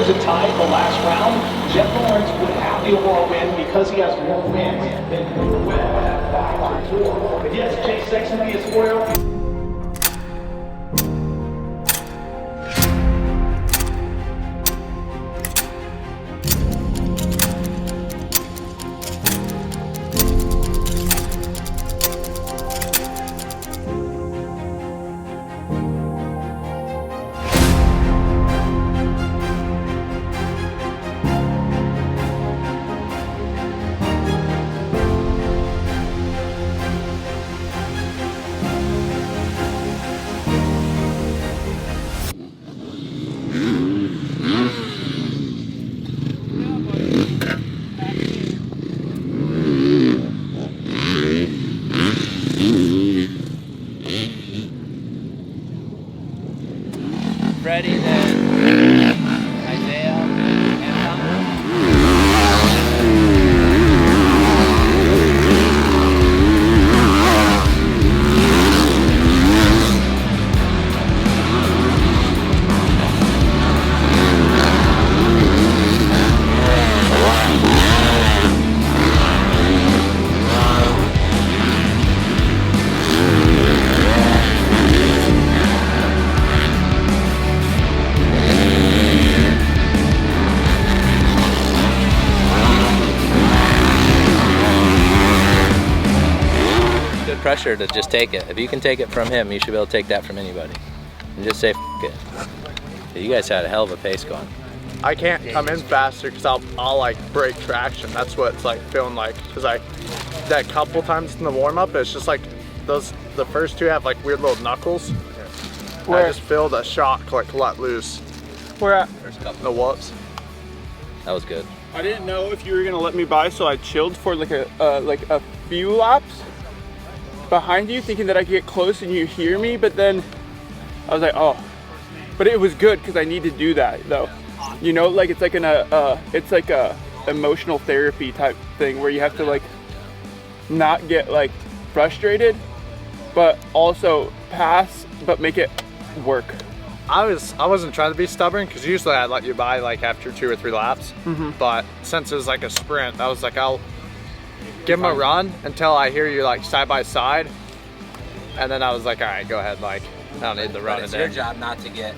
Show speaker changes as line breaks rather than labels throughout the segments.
was a tie in the last round. Jeff Lawrence would have the overall win because he has more wins than the win at 5-4. But yes, Jay Sexton via spoil.
Freddie, then Isaiah, and Tom. Pressure to just take it. If you can take it from him, you should be able to take that from anybody. And just say, F it. Yeah, you guys had a hell of a pace going.
I can't come in faster because I'll like break traction. That's what it's like feeling like. Because that couple times in the warm up, it's just like the first two have like weird little knuckles. I just feel the shock like let loose.
Where at?
The whoops.
That was good.
I didn't know if you were gonna let me by, so I chilled for like a few laps behind you, thinking that I could get close and you hear me, but then I was like, oh. But it was good because I need to do that though. You know, like it's like it's like a emotional therapy type thing where you have to like not get like frustrated, but also pass, but make it work.
I wasn't trying to be stubborn because usually I'd let you by like after 2 or 3 laps. But since it was like a sprint, I was like, I'll give him a run until I hear you like side by side, and then I was like, all right, go ahead, like I don't need the run.
But it's your job not to get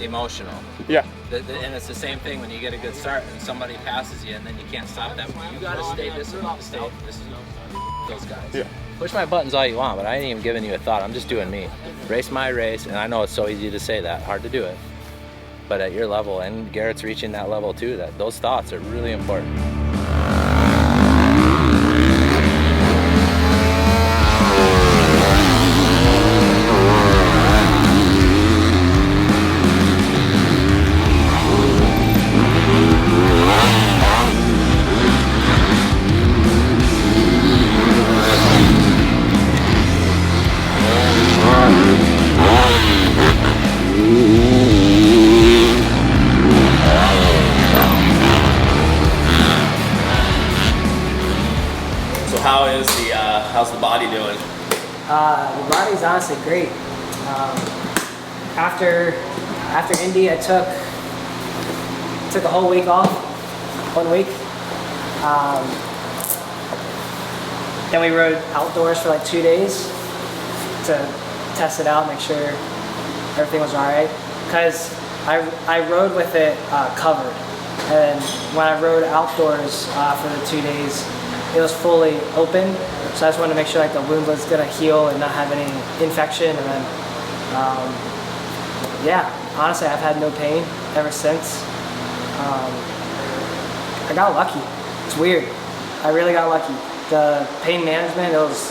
emotional.
Yeah.
And it's the same thing when you get a good start and somebody passes you and then you can't stop them. You gotta stay disciplined. Those guys.
Yeah.
Push my buttons all you want, but I ain't even giving you a thought. I'm just doing me. Race my race, and I know it's so easy to say that, hard to do it. But at your level, and Garrett's reaching that level too, that those thoughts are really important.
How's the body doing?
The body's honestly great. After Indy, I took a whole week off, 1 week. Then we rode outdoors for like 2 days to test it out, make sure everything was all right. Because I rode with it covered, and when I rode outdoors for the 2 days, it was fully open. So I just wanted to make sure like the wound was gonna heal and not have any infection. And then, yeah, honestly, I've had no pain ever since. I got lucky. It's weird. I really got lucky. The pain management, it was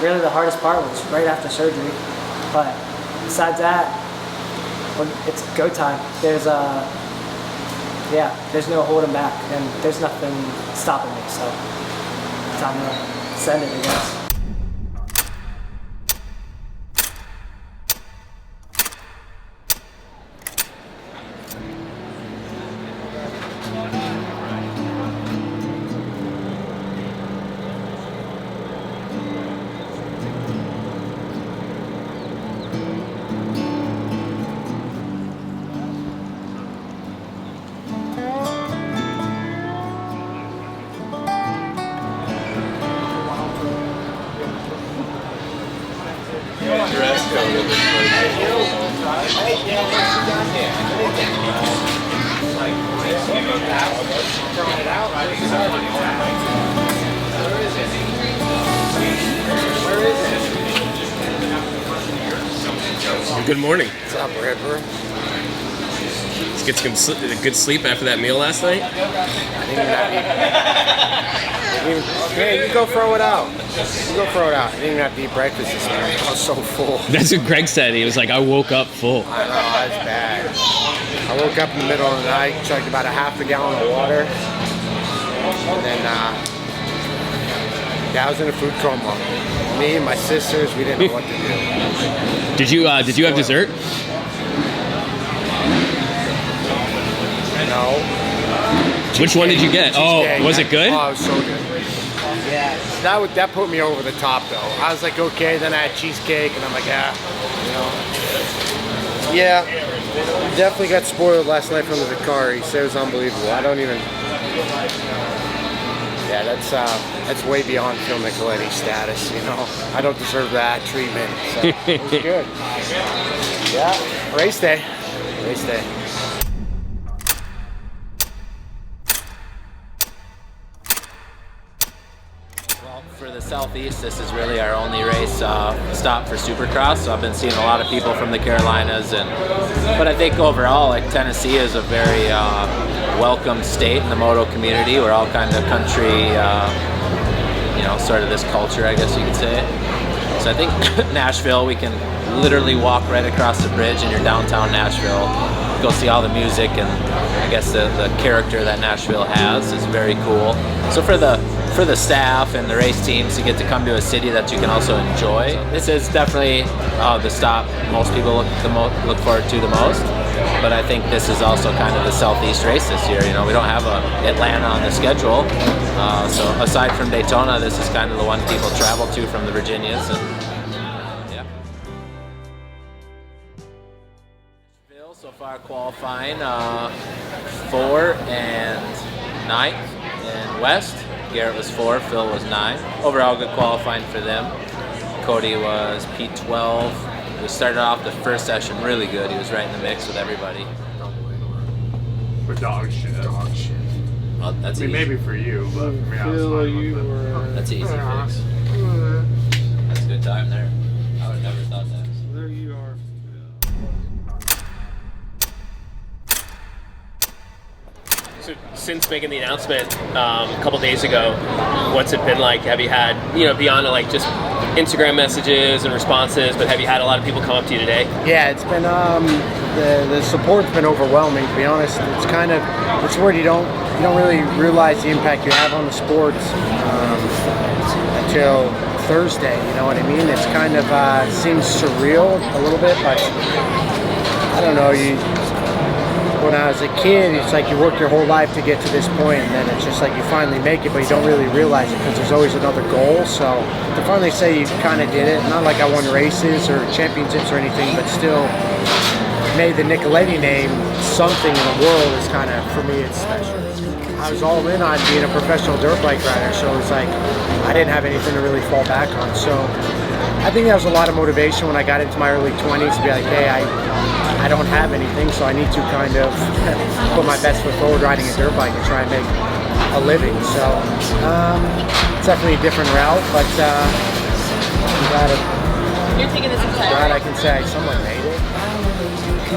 really the hardest part was right after surgery. But besides that, it's go time. There's no holding back, and there's nothing stopping me. So time to send it, I guess.
Good morning.
What's up, Ripper?
Did you get some good sleep after that meal last night?
Hey, you go throw it out. You go throw it out. I didn't even have to eat breakfast this morning. I was so full.
That's what Greg said. He was like, I woke up full.
I know, that's bad. I woke up in the middle of the night, chugged about a half a gallon of water, and then I was in a food coma. Me and my sisters, we didn't know what to do.
Did you have dessert?
No.
Which one did you get? Oh, was it good?
Oh, it was so good. Yeah, that put me over the top though. I was like, okay. Then I had cheesecake, and I'm like, yeah. Definitely got spoiled last night from the Vicari. So it was unbelievable. I don't even. Yeah, that's way beyond Phil Nicoletti status. You know, I don't deserve that treatment. So it was good. Yeah, race day.
For the Southeast, this is really our only race stop for Supercross. So I've been seeing a lot of people from the Carolinas, but I think overall, like Tennessee is a very welcome state in the moto community. We're all kind of country, sort of this culture, I guess you could say. So I think Nashville, we can literally walk right across the bridge and you're downtown Nashville. Go see all the music, and I guess the character that Nashville has is very cool. So for the staff and the race teams to get to come to a city that you can also enjoy, this is definitely the stop most people look forward to the most. But I think this is also kind of the Southeast race this year. You know, we don't have Atlanta on the schedule, so aside from Daytona, this is kind of the one people travel to from the Virginias. And, so far qualifying 4 and 9th in West. Garrett was 4, Phil was 9. Overall good qualifying for them. Cody was P12. We started off the first session really good. He was right in the mix with everybody.
We're dog shit.
Well, that's easy.
Maybe for you, but for me, I was fine with it.
That's an easy fix. That's a good time there. I would have never thought that.
There you are.
So since making the announcement a couple days ago, what's it been like? Have you had, beyond like just Instagram messages and responses, but have you had a lot of people come up to you today?
Yeah, it's been the support's been overwhelming. To be honest, it's where you don't really realize the impact you have on the sports until Thursday. You know what I mean? It's kind of seems surreal a little bit, but I don't know. When I was a kid, it's like you work your whole life to get to this point, and then it's just like you finally make it, but you don't really realize it because there's always another goal. So to finally say you kind of did it, not like I won races or championships or anything, but still made the Nicoletti name something in the world is kind of, for me, it's special. I was all in on being a professional dirt bike rider, so it's like I didn't have anything to really fall back on. So I think that was a lot of motivation when I got into my early 20s to be like, hey, I don't have anything, so I need to kind of put my best foot forward riding a dirt bike and try and make a living. So it's definitely a different route, but I'm glad I can say I somewhat made it.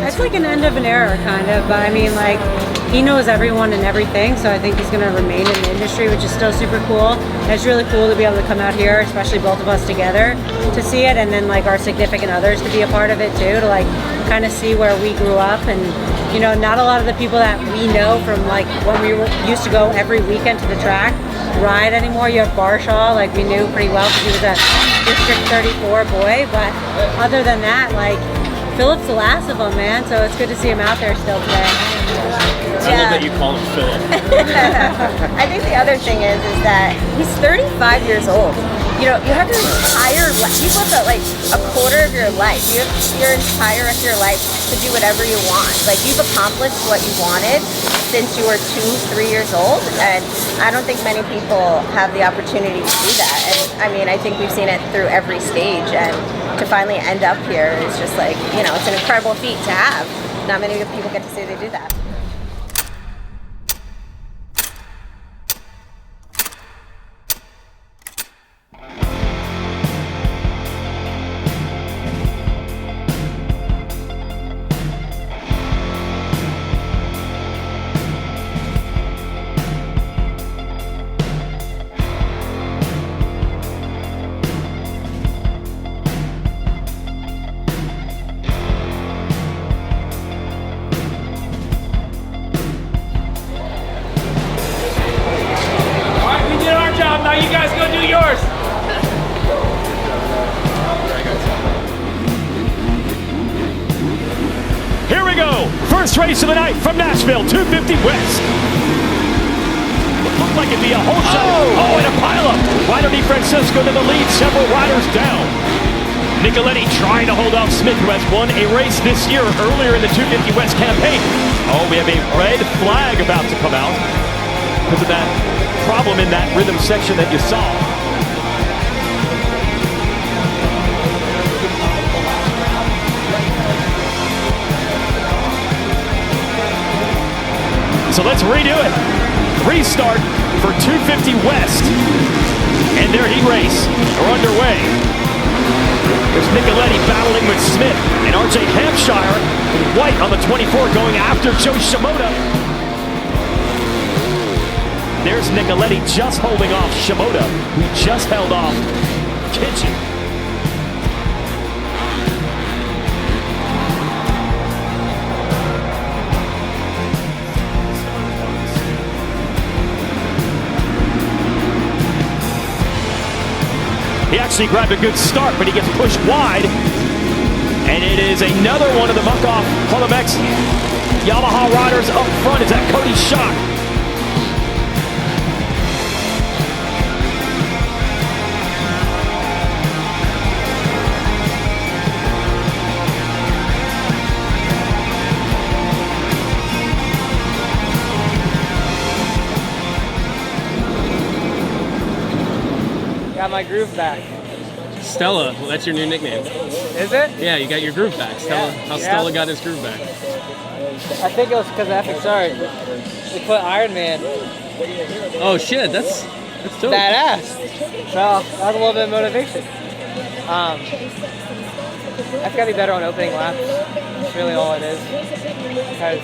It's like an end of an era, kind of, but I mean, like, he knows everyone and everything, so I think he's going to remain in the industry, which is still super cool. And it's really cool to be able to come out here, especially both of us together, to see it, and then like our significant others to be a part of it too, to like kind of see where we grew up. And not a lot of the people that we know from like when we used to go every weekend to the track ride anymore. You have Barshaw, like we knew pretty well because he was a District 34 boy, but other than that, like, Philip's the last of them, man, so it's good to see him out there still today.
I love that you call him Philip.
I think the other thing is that he's 35 years old. You have your entire life. You've lived like a quarter of your life. You have your entire rest of your life to do whatever you want. Like, you've accomplished what you wanted since you were 2-3 years old, and I don't think many people have the opportunity to do that. And I mean, I think we've seen it through every stage, and to finally end up here is just like, it's an incredible feat to have. Not many people get to say they do that.
do yours.
Here we go. First race of the night from Nashville, 250 West. Looked like it'd be a whole shot. Oh, and a pileup. Ryder DeFrancisco to the lead, several riders down. Nicoletti trying to hold off Smith, who has won a race this year earlier in the 250 West campaign. Oh, we have a red flag about to come out because of that problem in that rhythm section that you saw. So let's redo it. Restart for 250 West. And their heat race are underway. There's Nicoletti battling with Smith and RJ Hampshire in white on the 24 going after Joe Shimoda. There's Nicoletti just holding off Shimoda, who just held off Kitchen. He actually grabbed a good start, but he gets pushed wide. And it is another one of the muc-off ClubMX Yamaha riders up front. Is that Cody Schock?
Got my groove back.
Stella, well, that's your new nickname.
Is it?
Yeah, you got your groove back. Stella,
Yeah.
how Stella got his groove back.
I think it was because of FXR. They put Iron Man.
Oh shit, that's dope.
Badass. So that was a little bit of motivation. I've got to be better on opening laps. That's really all it is. Because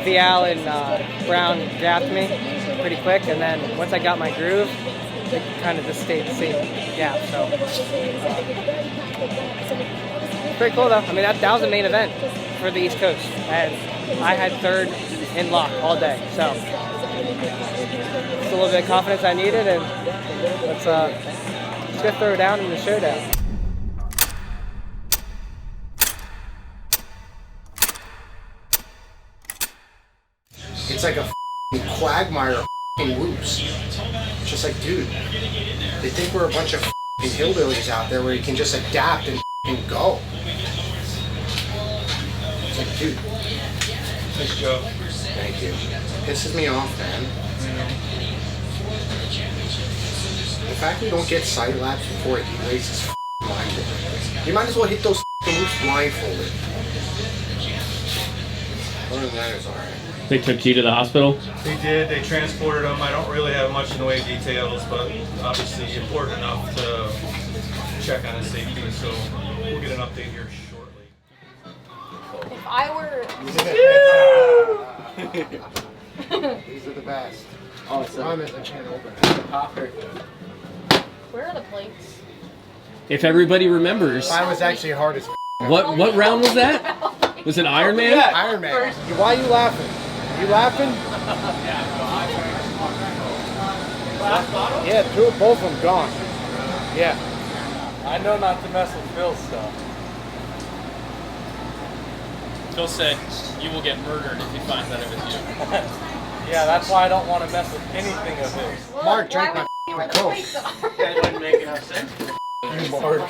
Vial and Brown gapped me pretty quick, and then once I got my groove, it kind of just stayed the same gap. So pretty cool though. I mean, that was the main event for the East Coast, and I had third in lock all day. So just a little bit of confidence I needed, and let's go throw down in the showdown.
It's like a quagmire of whoops. Just like, dude, they think we're a bunch of hillbillies out there where you can just adapt and go. It's like, dude.
Nice job.
Thank you. Pisses me off, man. The fact we don't get side laps before a heat race is mind-blowing. You might as well hit those loops blindfolded. Other than that, it's alright.
They took you to the hospital?
They did. They transported him. I don't really have much in the way of details, but obviously important enough to check on his safety. So we'll get an update here shortly.
If I were...
These are the best.
Oh, so
I can't open it.
Where are the plates?
If everybody remembers,
Mine was actually hard as
what round was that? Was it Iron Man?
Yeah, Iron Man. Why are you laughing? You laughing?
Yeah, both of them gone. Yeah. I know not to mess with Phil's stuff.
Phil said you will get murdered if he finds out it was you.
Yeah, that's why I don't want to mess with anything of his.
Mark drank my Coke.
That wouldn't make enough sense.
Mark.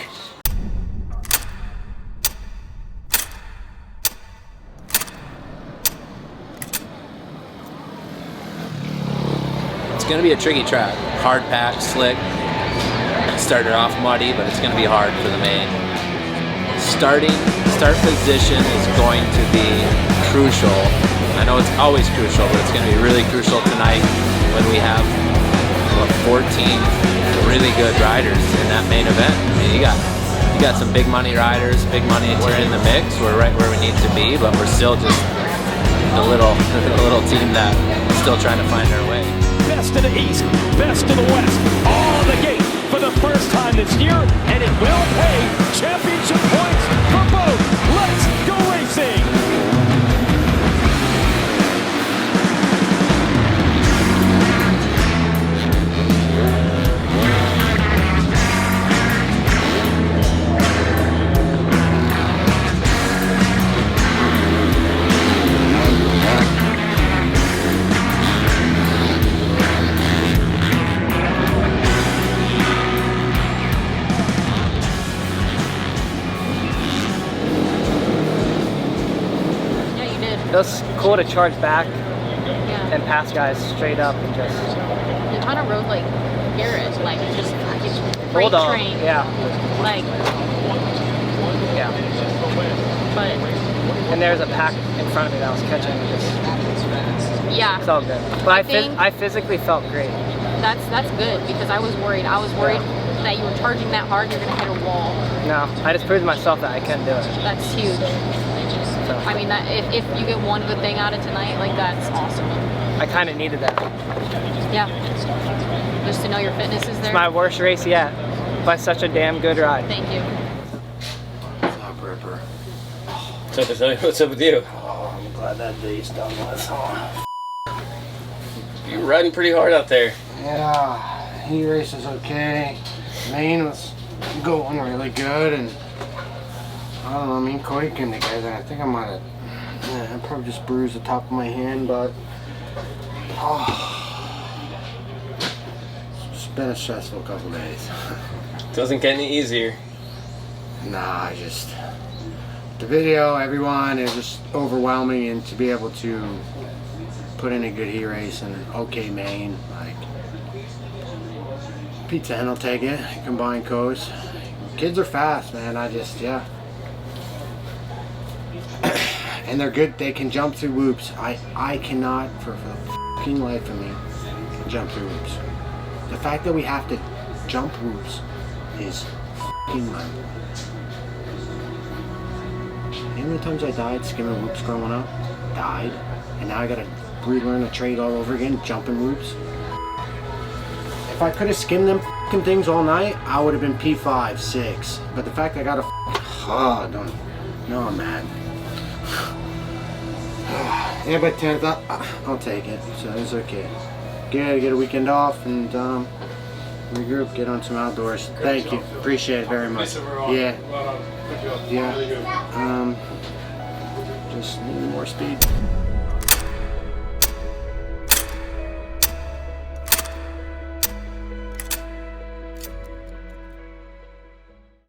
it's going to be a tricky track. Hard pack, slick. Started off muddy, but it's going to be hard for the main. Start position is going to be crucial. I know it's always crucial, but it's going to be really crucial tonight when we have 14 really good riders in that main event. I mean, you got some big money riders, big money. We're in the mix. We're right where we need to be, but we're still just a little team that is still trying to find our way.
Best to the east, best to the west, all on the gate for the first time this year, and it will pay championship points for both. Let's go racing!
it was cool to charge back
Yeah.
and pass guys straight up and just
You kind of rode like Garrett, like just freight
hold on.
train.
Yeah,
Like,
yeah.
but
And there's a pack in front of me that I was catching.
yeah.
It's all good. But I
think-
physically felt great.
That's good because I was worried. I was worried that you were charging that hard, you're gonna hit a wall.
No, I just proved to myself that I can do it.
That's huge.
So
I mean, that if you get one good thing out of tonight, like that's awesome.
I kind of needed that.
Yeah. Just to know your fitness is there.
It's my worst race yet, but such a damn good ride.
Thank you.
Stop, Ripper.
What's up with you?
Oh, I'm glad that day's done with. Oh.
You're riding pretty hard out there.
Yeah, heat race is okay. Main was going really good, and I don't know, me and Coy came together. I think I might have, I probably just bruised the top of my hand, but it's been a stressful couple days.
Doesn't get any easier.
Nah, the video, everyone, is just overwhelming, and to be able to put in a good heat race and an okay main, like Pizza Hen will take it, combined coast. Kids are fast, man. Yeah. And they're good. They can jump through whoops. I cannot, for the fucking life of me, jump through whoops. The fact that we have to jump whoops is fucking mind-blowing. You know how many times I died skimming whoops growing up? Died. And now I gotta relearn a trade all over again, jumping whoops. If I could have skimmed them fucking things all night, I would have been P5, 6. But the fact I gotta no, I'm mad. Yeah, but 10th, I'll take it. So it's okay. Good, get a weekend off and regroup, get on some outdoors. Thank you, appreciate it very much. Yeah. Just need more speed.